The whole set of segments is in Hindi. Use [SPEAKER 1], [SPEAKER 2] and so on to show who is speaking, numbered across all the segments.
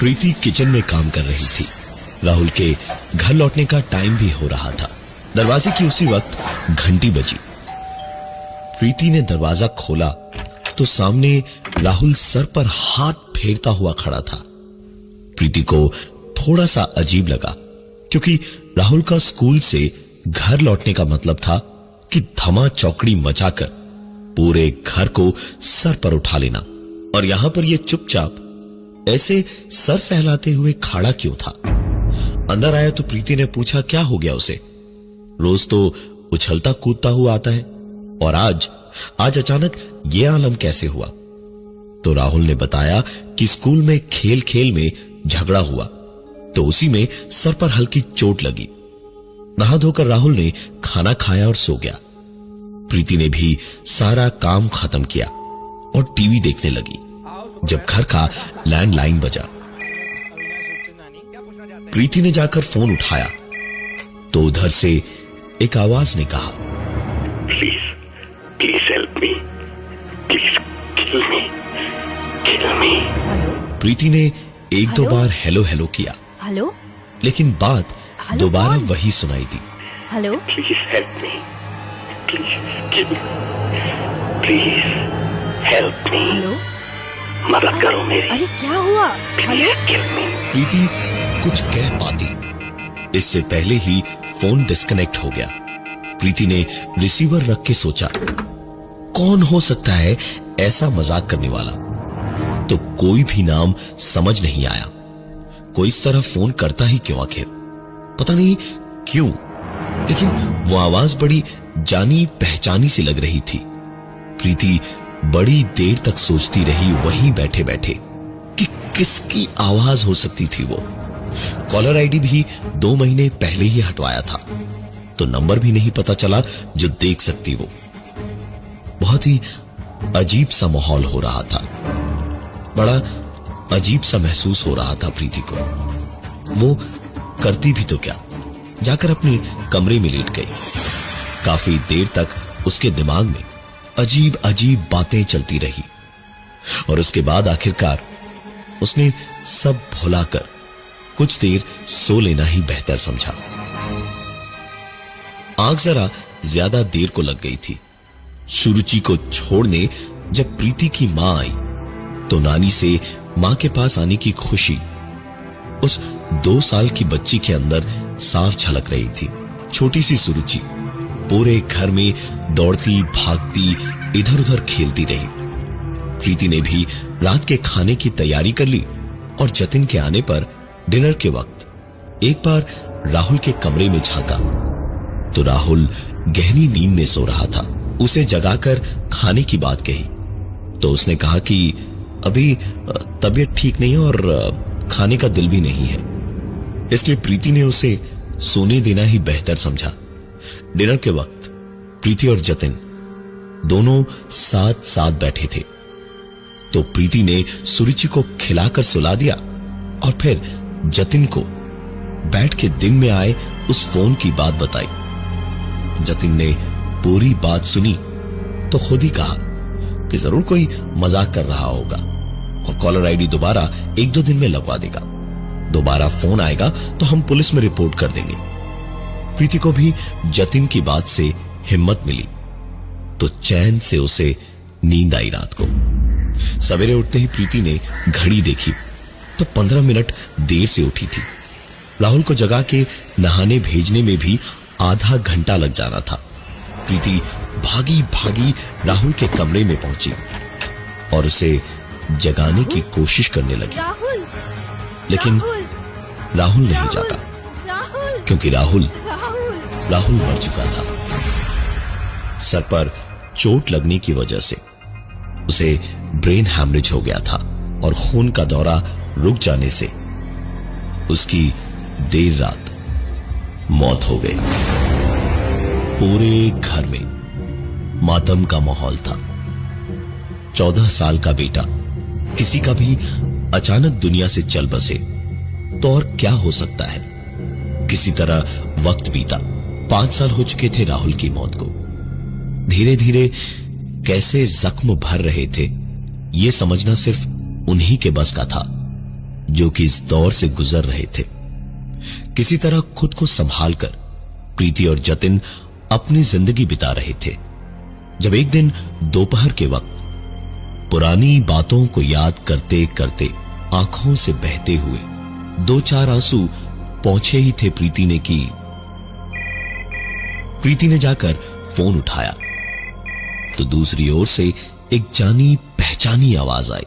[SPEAKER 1] प्रीति किचन में काम कर रही थी। राहुल के घर लौटने का टाइम भी हो रहा था। दरवाजे की उसी वक्त घंटी बजी। प्रीति ने दरवाजा खोला तो सामने राहुल सर पर हाथ फेरता हुआ खड़ा था। प्रीति को थोड़ा सा अजीब लगा, क्योंकि राहुल का स्कूल से घर लौटने का मतलब था कि धमा चौकड़ी मचाकर पूरे घर को सर पर उठा लेना, और यहां पर यह चुपचाप ऐसे सर सहलाते हुए खड़ा क्यों था। अंदर आया तो प्रीति ने पूछा क्या हो गया उसे। रोज तो उछलता कूदता हुआ आता है, और आज अचानक ये आलम कैसे हुआ। तो राहुल ने बताया कि स्कूल में खेल खेल में झगड़ा हुआ, तो उसी में सर पर हल्की चोट लगी। नहा धोकर राहुल ने खाना खाया और सो गया। प्रीति ने भी सारा काम खत्म किया और टीवी देखने लगी जब घर का लैंडलाइन बजा। प्रीति ने जाकर फोन उठाया तो उधर से एक आवाज ने कहा,
[SPEAKER 2] please please help me, please kill me, kill me.
[SPEAKER 1] प्रीति ने एक दो बार हेलो हेलो किया,
[SPEAKER 3] हेलो,
[SPEAKER 1] लेकिन बात दोबारा वही सुनाई दी।
[SPEAKER 3] Hello,
[SPEAKER 2] please help me, please kill me, please help me.
[SPEAKER 3] Hello,
[SPEAKER 2] मदद करो मेरी,
[SPEAKER 3] अरे क्या हुआ?
[SPEAKER 2] Please kill me.
[SPEAKER 1] प्रीति कुछ कह पाती इससे पहले ही फोन डिस्कनेक्ट हो गया। प्रीति ने रिसीवर रख के सोचा, कौन हो सकता है ऐसा मजाक करने वाला। तो कोई भी नाम समझ नहीं आया। कोई इस तरह फोन करता ही क्यों आखिर, पता नहीं क्यों, लेकिन वो आवाज बड़ी जानी पहचानी सी लग रही थी। प्रीति बड़ी देर तक सोचती रही वहीं बैठे बैठे कि किसकी आवाज हो सकती थी वो। कॉलर आईडी भी 2 महीने पहले ही हटवाया था, तो नंबर भी नहीं पता चला जो देख सकती वो। बहुत ही अजीब सा माहौल हो रहा था, बड़ा अजीब सा महसूस हो रहा था प्रीति को। वो करती भी तो क्या, जाकर अपने कमरे में लेट गई। काफी देर तक उसके दिमाग में अजीब अजीब बातें चलती रही, और उसके बाद आखिरकार उसने सब भुलाकर कुछ देर सो लेना ही बेहतर समझा। आग जरा ज्यादा देर को लग गई थी। सुरुचि को छोड़ने जब प्रीति की मां आई तो नानी से मां के पास आने की खुशी उस 2 साल की बच्ची के अंदर साफ झलक रही थी। छोटी सी सुरुचि पूरे घर में दौड़ती भागती इधर उधर खेलती रही। प्रीति ने भी रात के खाने की तैयारी कर ली, और जतिन के आने पर डिनर के वक्त एक बार राहुल के कमरे में झांका तो राहुल गहरी नींद में सो रहा था। उसे जगाकर खाने की बात कही तो उसने कहा कि अभी तबीयत ठीक नहीं है और खाने का दिल भी नहीं है, इसलिए प्रीति ने उसे सोने देना ही बेहतर समझा। डिनर के वक्त प्रीति और जतिन दोनों साथ साथ बैठे थे, तो प्रीति ने सुरुचि को खिलाकर सुला दिया और फिर जतिन को बैठ के दिन में आए उस फोन की बात बताई। जतिन ने पूरी बात सुनी तो खुद ही कहा कि जरूर कोई मजाक कर रहा होगा और कॉलर आईडी दोबारा 1-2 दिन में लगवा देगा। दोबारा फोन आएगा तो हम पुलिस में रिपोर्ट कर देंगे। प्रीति को भी जतिन की बात से हिम्मत मिली तो चैन से उसे नींद आई। रात को सवेरे उठते ही प्रीति ने घड़ी देखी तो 15 मिनट देर से उठी थी। राहुल को जगा के नहाने भेजने में भी आधा घंटा लग जाना था। प्रीति भागी भागी राहुल के कमरे में पहुंची और उसे जगाने की कोशिश करने लगी, लेकिन राहुल नहीं जागा, क्योंकि राहुल मर चुका था। सर पर चोट लगने की वजह से उसे ब्रेन हैमरेज हो गया था और खून का दौरा रुक जाने से उसकी देर रात मौत हो गई। पूरे घर में मातम का माहौल था। 14 साल का बेटा किसी का भी अचानक दुनिया से चल बसे तो और क्या हो सकता है। किसी तरह वक्त बीता। 5 साल हो चुके थे राहुल की मौत को। धीरे धीरे कैसे जख्म भर रहे थे ये समझना सिर्फ उन्हीं के बस का था जो कि इस दौर से गुजर रहे थे। किसी तरह खुद को संभाल कर प्रीति और जतिन अपनी जिंदगी बिता रहे थे, जब एक दिन दोपहर के वक्त पुरानी बातों को याद करते करते आंखों से बहते हुए दो चार आंसू पहुंचे ही थे प्रीति ने जाकर फोन उठाया तो दूसरी ओर से एक जानी पहचानी आवाज आई।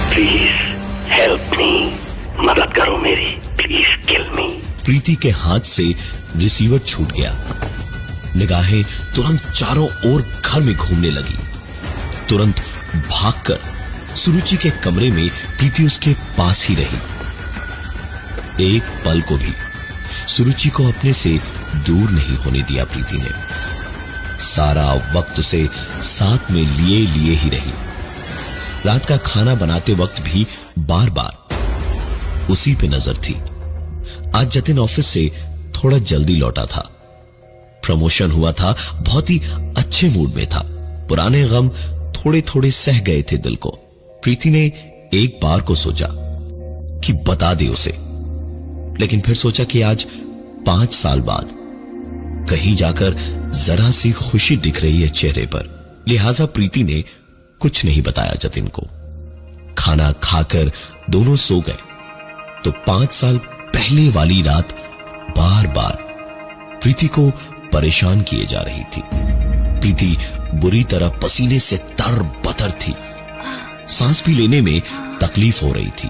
[SPEAKER 2] प्लीज हेल्प मी, मदद करो मेरी, प्लीज किल मी।
[SPEAKER 1] प्रीति के हाथ से रिसीवर छूट गया। निगाहें तुरंत चारों ओर घर में घूमने लगी। तुरंत भागकर सुरुचि के कमरे में प्रीति उसके पास ही रही। एक पल को भी सुरुचि को अपने से दूर नहीं होने दिया प्रीति ने। सारा वक्त उसे साथ में लिए ही रही। रात का खाना बनाते वक्त भी बार बार उसी पे नजर थी। आज जतिन ऑफिस से थोड़ा जल्दी लौटा था। प्रमोशन हुआ था, बहुत ही अच्छे मूड में था। पुराने गम थोड़े थोड़े सह गए थे दिल को। प्रीति ने एक बार को सोचा कि बता दे उसे, लेकिन फिर सोचा कि आज 5 साल बाद कहीं जाकर जरा सी खुशी दिख रही है चेहरे पर, लिहाजा प्रीति ने कुछ नहीं बताया जतिन को। खाना खाकर दोनों सो गए तो 5 साल पहले वाली रात बार बार प्रीति को परेशान किए जा रही थी। प्रीति बुरी तरह पसीने से तर-बतर थी। सांस भी लेने में तकलीफ हो रही थी।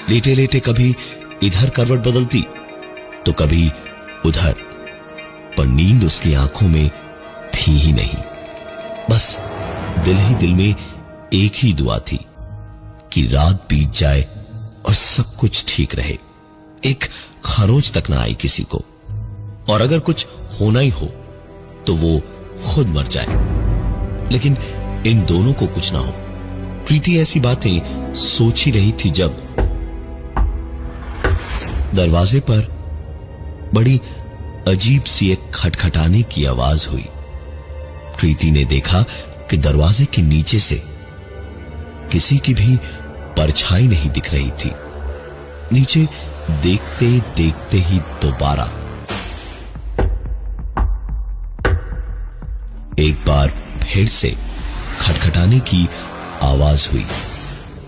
[SPEAKER 1] लेटे लेटे कभी इधर करवट बदलती तो कभी उधर, पर नींद उसकी आंखों में थी ही नहीं। बस दिल ही दिल में एक ही दुआ थी कि रात बीत जाए और सब कुछ ठीक रहे। एक खरोच तक ना आई किसी को, और अगर कुछ होना ही हो तो वो खुद मर जाए, लेकिन इन दोनों को कुछ ना हो। प्रीति ऐसी बातें सोच ही रही थी जब दरवाजे पर बड़ी अजीब सी एक खटखटाने की आवाज हुई। प्रीति ने देखा कि दरवाजे के नीचे से किसी की भी परछाई नहीं दिख रही थी। नीचे देखते देखते ही दोबारा एक बार फिर से खटखटाने की आवाज हुई।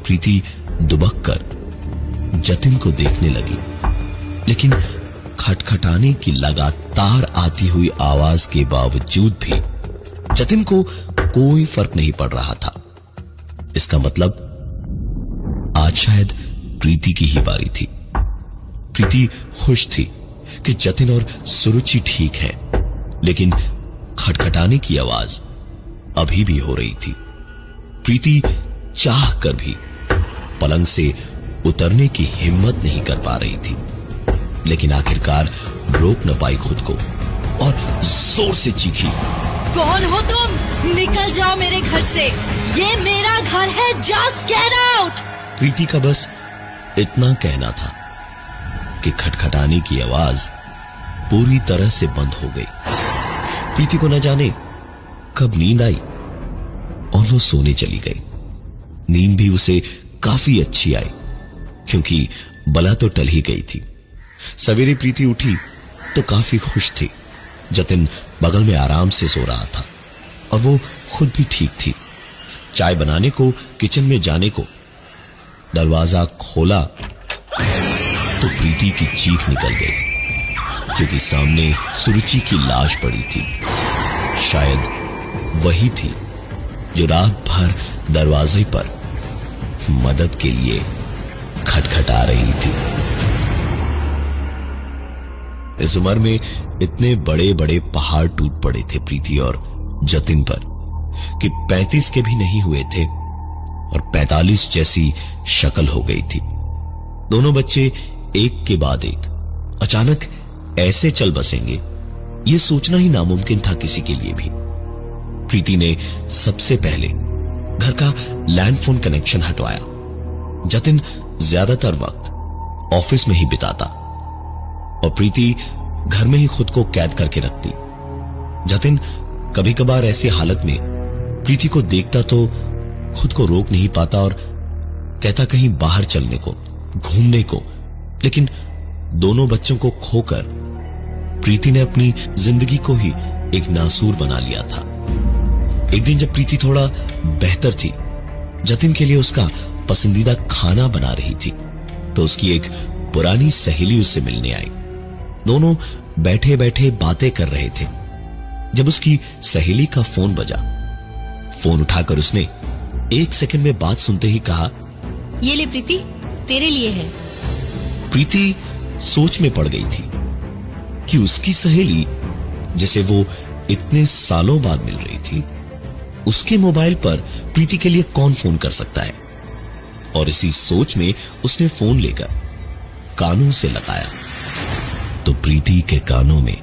[SPEAKER 1] प्रीति दुबक कर जतिन को देखने लगी, लेकिन खटखटाने की लगातार आती हुई आवाज के बावजूद भी जतिन को कोई फर्क नहीं पड़ रहा था। इसका मतलब आज शायद प्रीति की ही बारी थी। प्रीति खुश थी कि जतिन और सुरुचि ठीक है, लेकिन खटखटाने की आवाज अभी भी हो रही थी। प्रीति चाह कर भी पलंग से उतरने की हिम्मत नहीं कर पा रही थी, लेकिन आखिरकार रोक न पाई खुद को और जोर से चीखी,
[SPEAKER 3] कौन हो तुम? निकल जाओ मेरे घर से, ये मेरा घर है, जस्ट गेट आउट।
[SPEAKER 1] प्रीति का बस इतना कहना था कि खटखटाने की आवाज पूरी तरह से बंद हो गई। प्रीति को न जाने कब नींद आई और वो सोने चली गई। नींद भी उसे काफी अच्छी आई, क्योंकि बला तो टल ही गई थी। सवेरे प्रीति उठी तो काफी खुश थी। जतिन बगल में आराम से सो रहा था और वो खुद भी ठीक थी। चाय बनाने को किचन में जाने को दरवाजा खोला तो प्रीति की चीख निकल गई, क्योंकि सामने सुरुचि की लाश पड़ी थी। शायद वही थी जो रात भर दरवाजे पर मदद के लिए खटखटा रही थी। इस उम्र में इतने बड़े बड़े पहाड़ टूट पड़े थे प्रीति और जतिन पर कि 35 के भी नहीं हुए थे और 45 जैसी शक्ल हो गई थी। दोनों बच्चे एक के बाद एक अचानक ऐसे चल बसेंगे, यह सोचना ही नामुमकिन था किसी के लिए भी। प्रीति ने सबसे पहले घर का लैंडफोन कनेक्शन हटवाया। जतिन ज्यादातर वक्त ऑफिस में ही बिताता और प्रीति घर में ही खुद को कैद करके रखती। जतिन कभी कभार ऐसी हालत में प्रीति को देखता तो खुद को रोक नहीं पाता और कहता कहीं बाहर चलने को, घूमने को, लेकिन दोनों बच्चों को खोकर प्रीति ने अपनी जिंदगी को ही एक नासूर बना लिया था। एक दिन जब प्रीति थोड़ा बेहतर थी, जतिन के लिए उसका पसंदीदा खाना बना रही थी, तो उसकी एक पुरानी सहेली उससे मिलने आई। दोनों बैठे बैठे बातें कर रहे थे जब उसकी सहेली का फोन बजा। फोन उठाकर उसने 1 सेकंड में बात सुनते ही कहा,
[SPEAKER 3] ये ले प्रीति, तेरे लिए है।
[SPEAKER 1] प्रीति सोच में पड़ गई थी कि उसकी सहेली, जिसे वो इतने सालों बाद मिल रही थी, उसके मोबाइल पर प्रीति के लिए कौन फोन कर सकता है। और इसी सोच में उसने फोन लेकर कानों से लगाया तो प्रीति के कानों में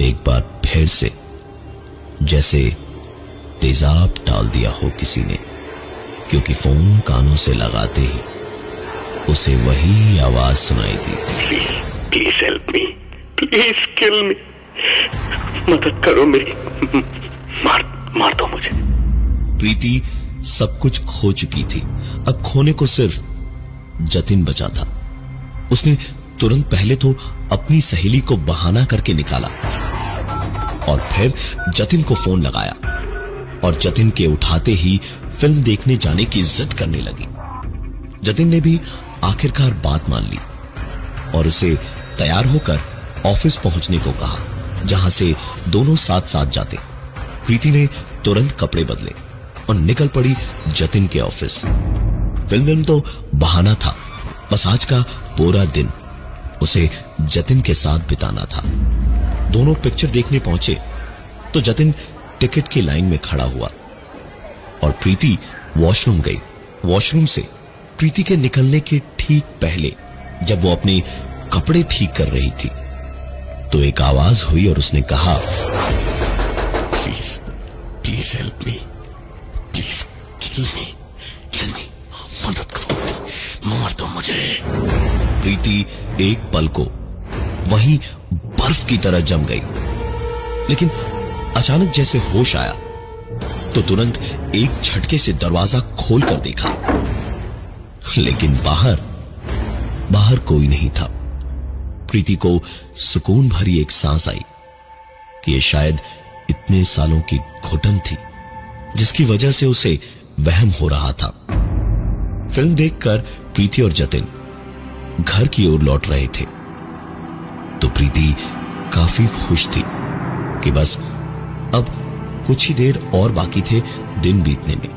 [SPEAKER 1] एक बार फिर से जैसे तेजाब डाल दिया हो किसी ने, क्योंकि फोन कानों से लगाते ही उसे वही आवाज सुनाई दी,
[SPEAKER 2] please help me, please kill मी, मदद करो मेरी, मार दो मुझे।
[SPEAKER 1] प्रीति सब कुछ खो चुकी थी, अब खोने को सिर्फ जतिन बचा था। उसने तुरंत पहले तो अपनी सहेली को बहाना करके निकाला और फिर जतिन को फोन लगाया और जतिन के उठाते ही फिल्म देखने जाने की जिद करने लगी। जतिन ने भी आखिरकार बात मान ली और उसे तैयार होकर ऑफिस पहुंचने को कहा, जहां से दोनों साथ साथ जाते। प्रीति ने तुरंत कपड़े बदले और निकल पड़ी जतिन के ऑफिस। फिल्म तो बहाना था, बस आज का पूरा दिन उसे जतिन के साथ बिताना था। दोनों पिक्चर देखने पहुंचे तो जतिन टिकट की लाइन में खड़ा हुआ और प्रीति वॉशरूम गई। वॉशरूम से प्रीति के निकलने के ठीक पहले जब वो अपने कपड़े ठीक कर रही थी तो एक आवाज हुई और उसने कहा,
[SPEAKER 2] please help me, please kill मी, मदद करो, मार दो मुझे।
[SPEAKER 1] प्रीति एक पल को वहीं बर्फ की तरह जम गई, लेकिन अचानक जैसे होश आया तो तुरंत एक झटके से दरवाजा खोलकर देखा, लेकिन बाहर कोई नहीं था। प्रीति को सुकून भरी एक सांस आई कि ये शायद इतने सालों की घुटन थी जिसकी वजह से उसे वहम हो रहा था। फिल्म देखकर प्रीति और जतिन घर की ओर लौट रहे थे तो प्रीति काफी खुश थी कि बस अब कुछ ही देर और बाकी थे दिन बीतने में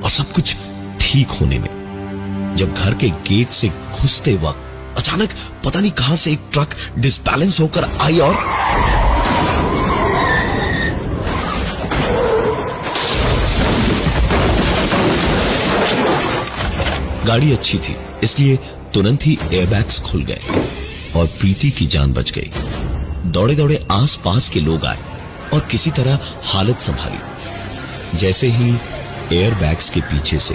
[SPEAKER 1] और सब कुछ ठीक होने में। जब घर के गेट से घुसते वक्त अचानक पता नहीं कहां से एक ट्रक डिसबैलेंस होकर आई और गाड़ी अच्छी थी इसलिए तुरंत ही एयरबैग्स खुल गए और प्रीति की जान बच गई। दौड़े दौड़े आसपास के लोग आए और किसी तरह हालत संभाली। जैसे ही एयरबैग्स के पीछे से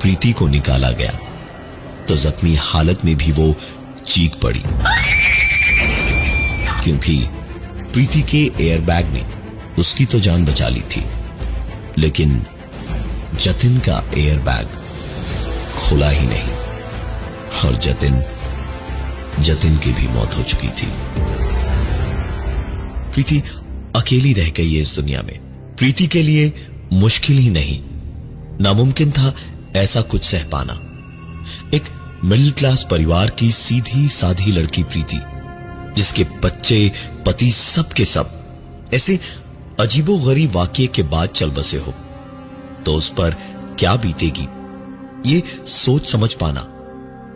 [SPEAKER 1] प्रीति को निकाला गया तो जख्मी हालत में भी वो चीख पड़ी, क्योंकि प्रीति के एयरबैग ने उसकी तो जान बचा ली थी, लेकिन जतिन का एयरबैग खुला ही नहीं और जतिन की भी मौत हो चुकी थी। प्रीति अकेली रह गई है इस दुनिया में। प्रीति के लिए मुश्किल ही नहीं, नामुमकिन था ऐसा कुछ सह पाना। एक मिडिल क्लास परिवार की सीधी साधी लड़की प्रीति, जिसके बच्चे पति सब के सब ऐसे अजीबोगरीब वाकये के बाद चल बसे हो, तो उस पर क्या बीतेगी ये सोच समझ पाना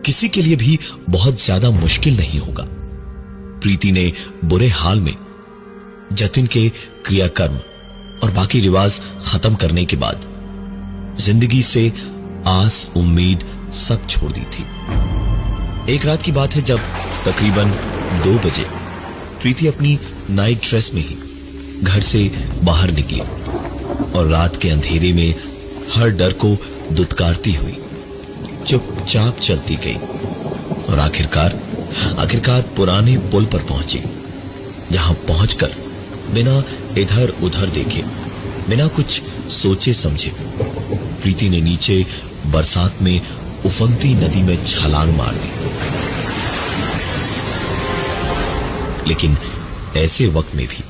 [SPEAKER 1] किसी के लिए भी बहुत ज्यादा मुश्किल नहीं होगा। प्रीति ने बुरे हाल में जतिन के क्रियाकर्म और बाकी रिवाज खत्म करने के बाद जिंदगी से आस उम्मीद सब छोड़ दी थी। एक रात की बात है जब तकरीबन 2 बजे प्रीति अपनी नाइट ड्रेस में ही घर से बाहर निकली और रात के अंधेरे में हर डर को दुत्कारती हुई चुपचाप चलती गई और आखिरकार पुराने पुल पर पहुंची, जहां पहुंचकर बिना इधर उधर देखे, बिना कुछ सोचे समझे प्रीति ने नीचे बरसात में उफनती नदी में छलांग मार दी। लेकिन ऐसे वक्त में भी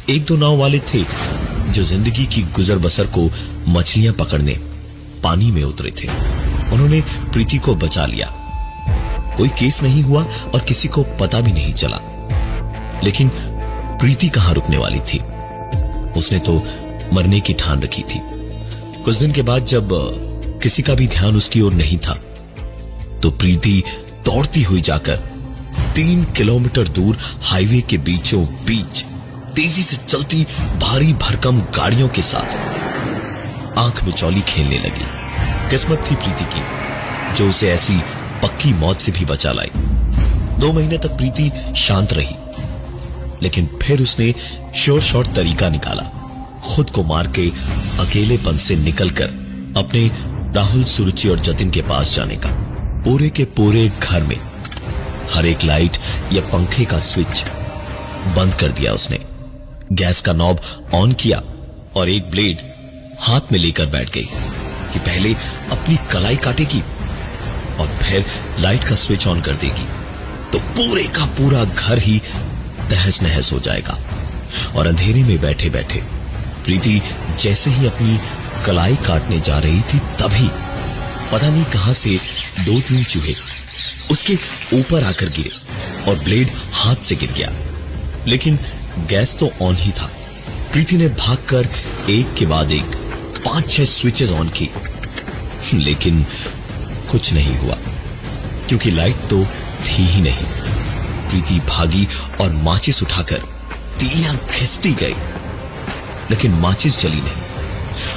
[SPEAKER 1] एक दो नाव वाले थे जो जिंदगी की गुजर बसर को मछलियां पकड़ने पानी में उतरे थे। उन्होंने प्रीति को बचा लिया। कोई केस नहीं हुआ और किसी को पता भी नहीं चला। लेकिन प्रीति कहां रुकने वाली थी? उसने तो मरने की ठान रखी थी। कुछ दिन के बाद जब किसी का भी ध्यान उसकी ओर नहीं था, तो प्रीति दौड़ती हुई जाकर 3 किलोमीटर दूर हाईवे के बीचों बीच तेजी से चलती भारी भरकम गाड़ियों के साथ आंख में चौली खेलने लगी। किस्मत थी प्रीति की जो उसे ऐसी पक्की मौत से भी बचा लाई। 2 महीने तक प्रीति शांत रही, लेकिन फिर उसने श्योर शॉर्ट तरीका निकाला। खुद को मार के अकेलेपन से निकलकर अपने राहुल, सुरुचि और जतिन के पास जाने का। पूरे के पूरे घर में हर एक लाइट या पंखे का स्विच बंद कर दिया उसने। गैस का नॉब ऑन किया और एक ब्लेड हाथ में लेकर बैठ गई कि पहले अपनी कलाई काटेगी और फिर लाइट का स्विच ऑन कर देगी तो पूरे का पूरा घर ही तहस नहस हो जाएगा। और अंधेरे में बैठे बैठे प्रीति जैसे ही अपनी कलाई काटने जा रही थी, तभी पता नहीं कहां से 2-3 चूहे उसके ऊपर आकर गिरे और ब्लेड हाथ से गिर गया। लेकिन गैस तो ऑन ही था। प्रीति ने भागकर एक के बाद एक 5-6 स्विचेस ऑन की, लेकिन कुछ नहीं हुआ क्योंकि लाइट तो थी ही नहीं। प्रीति भागी और माचिस उठाकर तीलियां घिसती गई, लेकिन माचिस जली नहीं।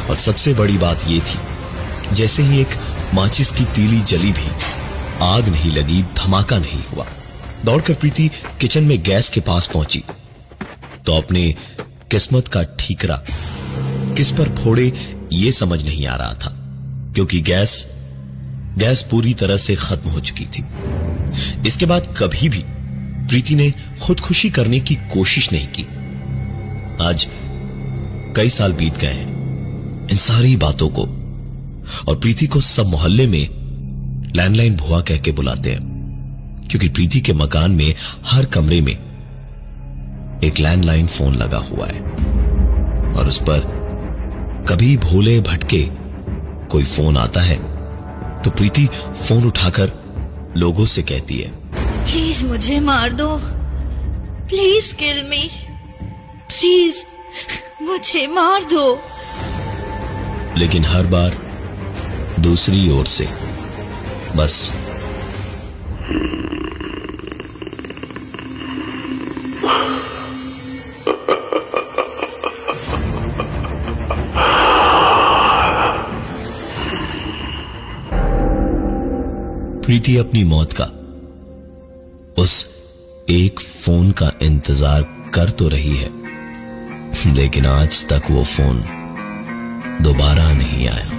[SPEAKER 1] और सबसे बड़ी बात यह थी, जैसे ही एक माचिस की तीली जली भी आग नहीं लगी, धमाका नहीं हुआ। दौड़कर प्रीति किचन में गैस के पास पहुंची तो अपने किस्मत का ठीकरा किस पर फोड़े ये समझ नहीं आ रहा था, क्योंकि गैस पूरी तरह से खत्म हो चुकी थी। इसके बाद कभी भी प्रीति ने खुदकुशी करने की कोशिश नहीं की। आज कई साल बीत गए हैं इन सारी बातों को, और प्रीति को सब मोहल्ले में लैंडलाइन भुआ कह के बुलाते हैं, क्योंकि प्रीति के मकान में हर कमरे में एक लैंडलाइन फोन लगा हुआ है और उस पर कभी भोले भटके कोई फोन आता है तो प्रीति फोन उठाकर लोगों से कहती है,
[SPEAKER 3] प्लीज मुझे मार दो, प्लीज किल मी, प्लीज मुझे मार दो।
[SPEAKER 1] लेकिन हर बार दूसरी ओर से बस प्रीति अपनी मौत का उस एक फोन का इंतजार कर तो रही है, लेकिन आज तक वो फोन दोबारा नहीं आया।